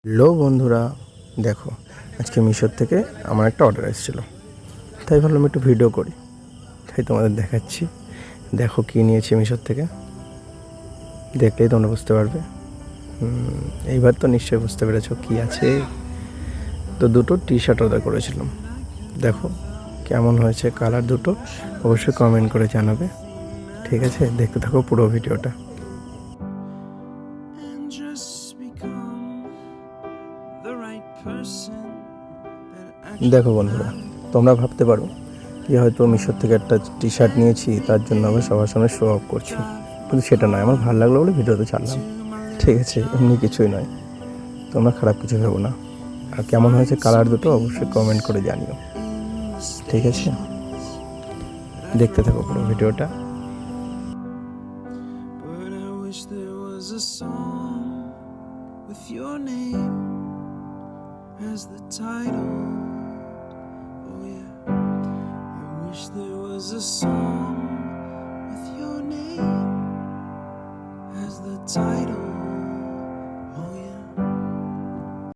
Hello বন্ধুরা, দেখো আজকে মিশোর থেকে আমার একটা অর্ডার এসেছিলো, তাই ভাবলাম একটু ভিডিও করি, তাই তোমাদের দেখাচ্ছি। দেখো কী নিয়েছি মিশোর থেকে, দেখলেই তোমরা বুঝতে পারবে। এইবার তো নিশ্চয়ই বুঝতে পেরেছো কী আছে। তো দুটো টি শার্ট অর্ডার করেছিলাম, দেখো কেমন হয়েছে কালার দুটো, অবশ্যই কমেন্ট করে জানাবে। ঠিক আছে, দেখতে থাকো পুরো ভিডিওটা। দেখো বন্ধুরা, তোমরা ভাবতে পারো যে হয়তো মিশোর থেকে একটা টি শার্ট নিয়েছি, তার জন্য আমি সবার সামনে শো অফ করছি, কিন্তু সেটা নয়। আমার ভালো লাগলো বলে ভিডিওতে ছাড়লাম, ঠিক আছে? এমনি কিছুই নয়, তোমরা খারাপ কিছু ভেবো না। আর কেমন হয়েছে কালার দুটো অবশ্যই কমেন্ট করে জানিও, ঠিক আছে? দেখতে থাকো পুরো ভিডিওটা। As the title, oh yeah, I wish there was a song with your name as the title.